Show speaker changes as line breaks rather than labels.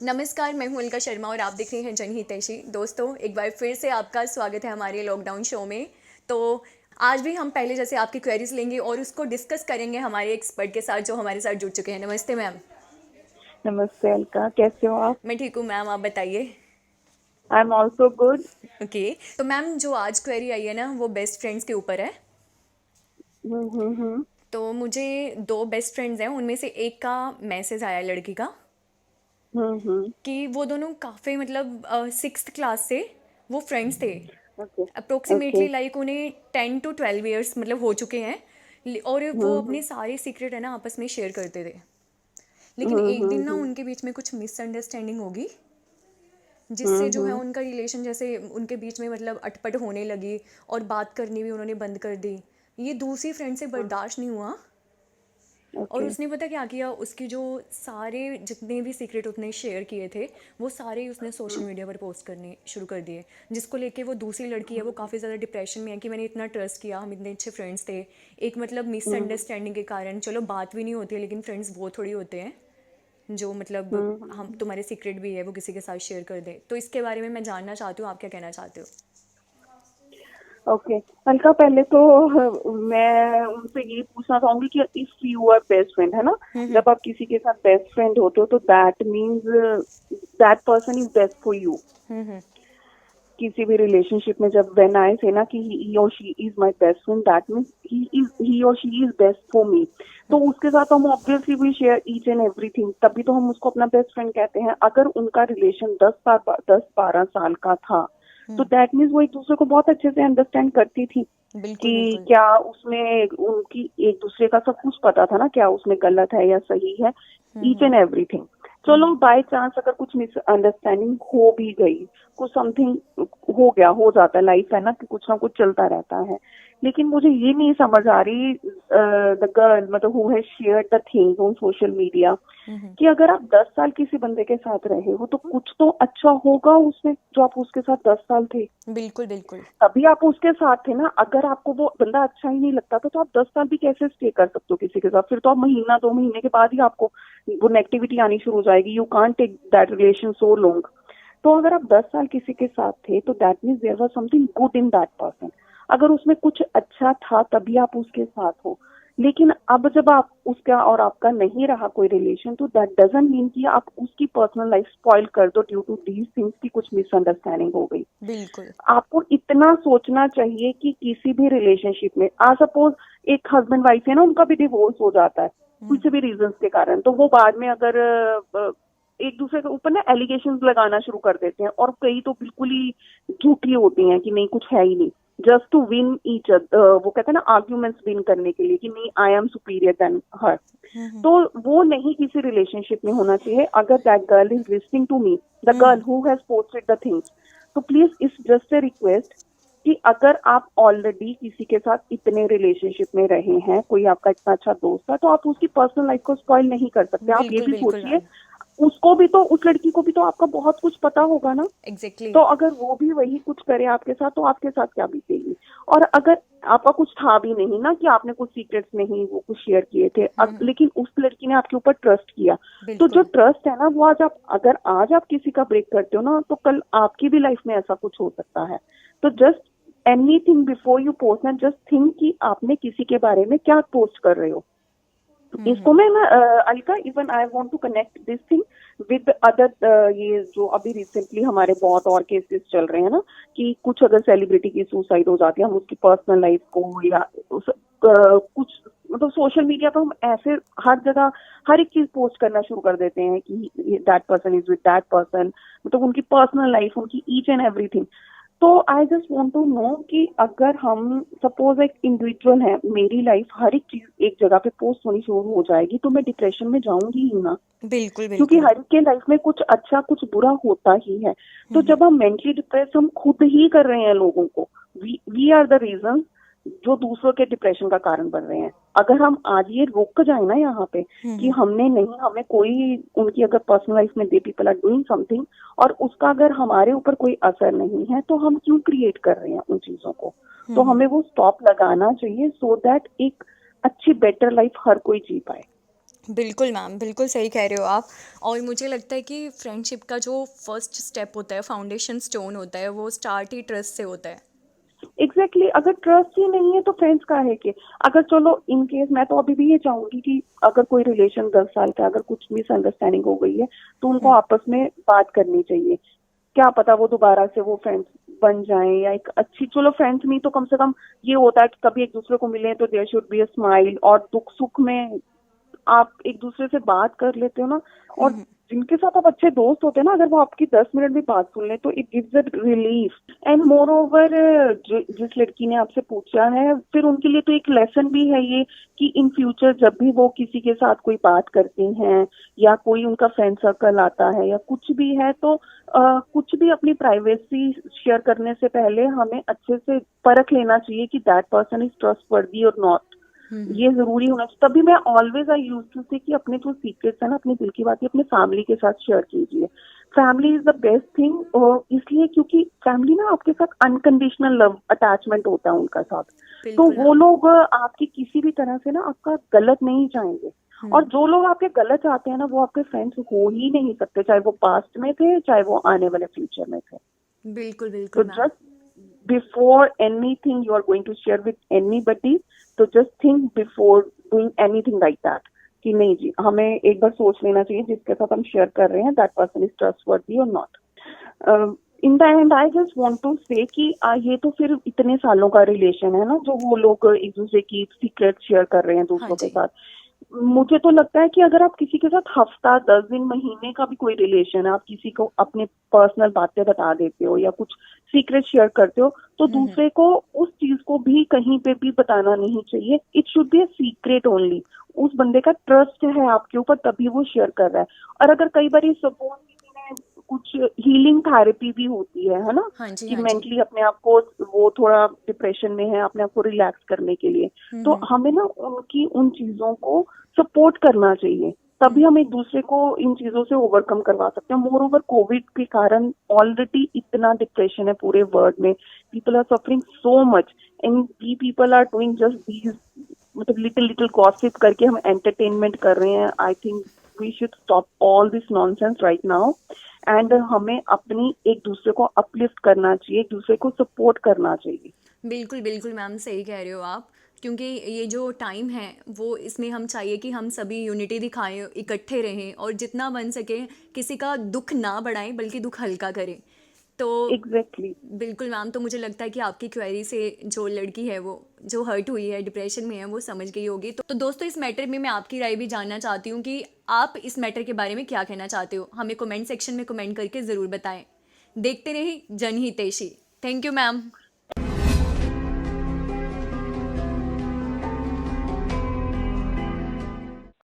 नमस्कार, मैं हूं उल्का शर्मा और आप देख रहे हैं जनहितैषी। दोस्तों, एक बार फिर से आपका स्वागत है हमारे लॉकडाउन शो में। तो आज भी हम पहले जैसे आपकी क्वेरीज लेंगे और उसको डिस्कस करेंगे हमारे एक्सपर्ट के साथ जो हमारे साथ जुड़ चुके हैं। नमस्ते मैम।
नमस्ते अलका, कैसे हो आप?
मैं ठीक हूँ मैम, आप बताइए।
I am also good.
Okay, तो मैम जो आज क्वेरी आई है ना वो बेस्ट फ्रेंड्स के ऊपर है।
हम्म।
तो मुझे दो बेस्ट फ्रेंड्स हैं, उनमें से एक का मैसेज आया लड़की का
हम्म।
कि वो दोनों काफ़ी मतलब 6th क्लास से वो फ्रेंड्स थे।
ओके। ओके।
अप्रोक्सीमेटली लाइक उन्हें 10 to 12 years मतलब हो चुके हैं। और वो
हम्म
अपने सारे सीक्रेट है ना आपस में शेयर करते थे। लेकिन एक दिन ना
हम्म।
उनके बीच में कुछ मिसअंडरस्टैंडिंग होगी, जिससे जो है
हम्म।
उनका रिलेशन जैसे उनके बीच में मतलब अटपट होने लगी और बात करनी भी उन्होंने बंद कर दी। ये दूसरी फ्रेंड से बर्दाश्त नहीं हुआ और
ओके।
उसने पता क्या किया, उसकी जो सारे जितने भी सीक्रेट उसने शेयर किए थे वो सारे ही उसने सोशल मीडिया पर पोस्ट करने शुरू कर दिए। जिसको लेके वो दूसरी लड़की है वो काफ़ी ज़्यादा डिप्रेशन में है कि मैंने इतना ट्रस्ट किया, हम इतने अच्छे फ्रेंड्स थे, एक मतलब मिसअंडरस्टैंडिंग के कारण चलो बात भी नहीं होती है लेकिन फ्रेंड्स वो थोड़ी होते हैं जो मतलब हम
हम्म।
तुम्हारे सीक्रेट भी है वो किसी के साथ शेयर कर दे। तो इसके बारे में मैं जानना चाहती हूँ, आप क्या कहना चाहते हो।
ओके। अलका, पहले तो मैं उनसे ये पूछना चाहूंगी कि if you are best friend, है ना? जब आप किसी के साथ बेस्ट फ्रेंड होते हो तो that means that person is best for you. किसी भी रिलेशनशिप में जब व्हेन आई से ना कि ही और she is my best friend, that means he और she is best for me. तो उसके साथ हम obviously we share each and everything, तभी तो हम उसको अपना बेस्ट फ्रेंड कहते हैं। अगर उनका रिलेशन 10-12 साल का था तो दैट मीन्स वो एक दूसरे को बहुत अच्छे से अंडरस्टैंड करती थी
बिल्कुल
कि
बिल्कुल।
क्या उसमें उनकी एक दूसरे का सब कुछ पता था ना, क्या उसमें गलत है या सही है, ईच एंड एवरीथिंग। चलो बाय चांस अगर कुछ मिसअंडरस्टैंडिंग हो भी गई, कुछ समथिंग हो गया, हो जाता है, लाइफ है ना कि कुछ ना कुछ चलता रहता है। लेकिन मुझे ये नहीं समझ आ रही द गर्ल मतलब who has shared the things on social media कि अगर आप 10 साल किसी बंदे के साथ रहे हो तो कुछ तो अच्छा होगा उसमें, जो आप उसके साथ 10 साल थे
बिल्कुल बिल्कुल।
तभी आप उसके साथ थे ना। अगर आपको वो बंदा अच्छा ही नहीं लगता था तो आप 10 साल भी कैसे स्टे कर सकते हो किसी के साथ? फिर तो आप महीना 2 महीने के बाद ही आपको वो नेगेटिविटी आनी शुरू हो जाएगी। You can't take that relation so long. तो अगर आप 10 साल किसी के साथ थे तो that means there was something good in that person. अगर उसमें कुछ अच्छा था तभी आप उसके साथ हो। लेकिन अब जब आप उसका और आपका नहीं रहा कोई रिलेशन तो दैट डजंट मीन कि आप उसकी पर्सनल लाइफ स्पॉइल कर दो ड्यू टू दीज थिंग्स की कुछ मिसअंडरस्टैंडिंग हो गई।
बिल्कुल।
आपको इतना सोचना चाहिए कि किसी भी रिलेशनशिप में आ सपोज एक हस्बैंड वाइफ है ना, उनका भी डिवोर्स हो जाता है कुछ भी रीजंस के कारण, तो वो बाद में अगर एक दूसरे के ऊपर ना एलिगेशंस लगाना शुरू कर देते हैं, और कई तो बिल्कुल ही झूठी होती हैं कि नहीं कुछ है ही नहीं, जस्ट टू विन ईच वो कहते हैं ना आर्ग्यूमेंट्स विन करने के लिए कि नहीं I am superior than her. तो वो नहीं किसी रिलेशनशिप में होना चाहिए। अगर that girl is listening to me, the girl who has posted the things, तो please it's just a request कि अगर आप ऑलरेडी किसी के साथ इतने रिलेशनशिप में रहे हैं, कोई आपका इतना अच्छा दोस्त है, तो आप उसकी पर्सनल लाइफ को स्पॉइल नहीं कर सकते। आप ये
बिल्कुल
भी
बिल्कुल
सोचिए,
मैम।
उसको भी तो, उस लड़की को भी तो आपका बहुत कुछ पता होगा ना।
एग्जैक्टली।
तो अगर वो भी वही कुछ करे आपके साथ तो आपके साथ क्या बीतेगी? और अगर आपका कुछ था भी नहीं ना कि आपने कुछ सीक्रेट्स नहीं वो कुछ शेयर किए थे, लेकिन उस लड़की ने आपके ऊपर ट्रस्ट किया, तो जो
बिल्कुल
ट्रस्ट है ना वो आज आप, अगर आज आप किसी का ब्रेक करते हो ना तो कल आपकी भी लाइफ में ऐसा कुछ हो सकता है। तो just anything before you post ना, जस्ट थिंक कि आपने किसी के बारे में क्या पोस्ट कर रहे हो। इसको मैं ना Alka, even I want to connect this thing with other, ये जो अभी रिसेंटली हमारे बहुत और केसेस चल रहे हैं ना कि कुछ अगर सेलिब्रिटी की सुसाइड हो जाती है, हम उसकी पर्सनल लाइफ को या कुछ मतलब सोशल मीडिया पर हम ऐसे हर जगह हर एक चीज पोस्ट करना शुरू कर देते हैं कि that person is with that person, मतलब उनकी पर्सनल लाइफ, उनकी ईच एंड एवरीथिंग। तो I just want to know कि अगर हम सपोज एक इंडिविजुअल है, मेरी लाइफ हर एक चीज एक जगह पे पोस्ट होनी शुरू हो जाएगी तो मैं डिप्रेशन में जाऊंगी ही ना,
बिल्कुल।
क्योंकि
बिल्कुल
हर एक के लाइफ में कुछ अच्छा कुछ बुरा होता ही है। तो जब हम मेंटली डिप्रेस हम खुद ही कर रहे हैं लोगों को, वी आर द रीजन जो दूसरों के डिप्रेशन का कारण बन रहे हैं। अगर हम आज ये रोक जाए ना यहाँ पे कि हमने नहीं, हमें कोई उनकी अगर पर्सनल लाइफ में they people are doing something और उसका अगर हमारे ऊपर कोई असर नहीं है तो हम क्यों क्रिएट कर रहे हैं उन चीजों को? तो हमें वो स्टॉप लगाना चाहिए सो दैट एक अच्छी बेटर लाइफ हर कोई जी पाए।
बिल्कुल मैम, बिल्कुल सही कह रहे हो आप। और मुझे लगता है कि फ्रेंडशिप का जो फर्स्ट स्टेप होता है, फाउंडेशन स्टोन होता है, वो स्टार्ट ही ट्रस्ट से होता है।
एग्जैक्टली अगर ट्रस्ट ही नहीं है तो फ्रेंड्स का है कि, अगर चलो इन केस मैं तो अभी भी ये चाहूंगी कि अगर कोई रिलेशन 10 साल का अगर कुछ मिसअंडरस्टैंडिंग हो गई है तो उनको आपस में बात करनी चाहिए। क्या पता वो दोबारा से वो फ्रेंड्स बन जाएं, या एक अच्छी, चलो फ्रेंड्स नहीं तो कम से कम ये होता है कि कभी एक दूसरे को मिले तो there should be a smile, और दुख सुख में आप एक दूसरे से बात कर लेते हो ना। और जिनके साथ आप अच्छे दोस्त होते हैं ना, अगर वो आपकी 10 मिनट भी बात सुन ले तो it gives a relief. And more over, जिस लड़की ने आपसे पूछा है, फिर उनके लिए तो एक लेसन भी है ये कि इन फ्यूचर जब भी वो किसी के साथ कोई बात करती हैं या कोई उनका फ्रेंड सर्कल आता है या कुछ भी है, तो कुछ भी अपनी प्राइवेसी शेयर करने से पहले हमें अच्छे से परख लेना चाहिए कि दैट पर्सन इज ट्रस्टवर्दी और नॉट। ये जरूरी होना चाहिए। तभी मैं always I use to say कि अपने जो सीक्रेट्स है ना, अपने दिल की बातें अपने फैमिली के साथ शेयर कीजिए। Family is the best thing, इसलिए क्योंकि फैमिली ना आपके साथ अनकंडीशनल लव अटैचमेंट होता है उनका साथ। तो
बिल्कुल
वो
मैम।
लोग आपकी किसी भी तरह से ना आपका गलत नहीं चाहेंगे। और जो लोग आपके गलत चाहते हैं ना वो आपके फ्रेंड्स हो ही नहीं सकते, चाहे वो पास्ट में थे चाहे वो आने वाले फ्यूचर में थे।
बिल्कुल
तो
बिल्कुल ma'am.
just before anything you are going to share with anybody, तो just think before doing anything like that कि नहीं जी, हमें एक बार सोच लेना चाहिए जिसके साथ हम शेयर कर रहे हैं that person is trustworthy or not. In the end I just want to say कि ये तो फिर इतने सालों का रिलेशन है ना, जो वो लोग एक दूसरे की सीक्रेट शेयर कर रहे हैं
हाँ
दूसरों के
जी।
साथ। मुझे तो लगता है कि अगर आप किसी के साथ हफ्ता 10 दिन महीने का भी कोई रिलेशन है, आप किसी को अपने पर्सनल बातें बता देते हो या कुछ सीक्रेट शेयर करते हो, तो दूसरे को उस चीज को भी कहीं पे भी बताना नहीं चाहिए। It should be a secret only. उस बंदे का ट्रस्ट है आपके ऊपर तभी वो शेयर कर रहा है। और अगर कई बार सपोज कुछ हीलिंग थेरेपी भी होती है ना,
हाँ जी।
कि
हाँ जी।
मेंटली अपने आप को, वो थोड़ा डिप्रेशन में है, अपने आप को रिलैक्स करने के लिए, तो हमें ना उनकी उन चीजों को सपोर्ट करना चाहिए। तभी हम एक दूसरे को इन चीजों से ओवरकम करवा सकते हैं। मोर ओवर कोविड के कारण ऑलरेडी इतना डिप्रेशन है पूरे वर्ल्ड में, people are suffering so much, and we people are doing just these, मतलब लिटिल लिटिल गॉसिप करके हम एंटरटेनमेंट कर रहे हैं। I think we should stop all this nonsense right now. And हमें अपनी एक दूसरे को अपलिफ्ट करना चाहिए, एक दूसरे को सपोर्ट करना चाहिए।
बिल्कुल बिल्कुल मैम, सही कह रहे हो आप। क्योंकि ये जो टाइम है वो, इसमें हम चाहिए कि हम सभी यूनिटी दिखाएं, इकट्ठे रहें और जितना बन सके किसी का दुख ना बढ़ाएं बल्कि दुख हल्का करें। तो
एग्जैक्टली।
बिल्कुल मैम, तो मुझे लगता है कि आपकी क्वेरी से जो लड़की है वो जो हर्ट हुई है, डिप्रेशन में है, वो समझ गई होगी। तो दोस्तों, इस मैटर में मैं आपकी राय भी जानना चाहती हूँ कि आप इस मैटर के बारे में क्या कहना चाहते हो। हमें कमेंट सेक्शन में कमेंट करके ज़रूर बताएं। देखते रहिए जनहितैषी। Thank you ma'am.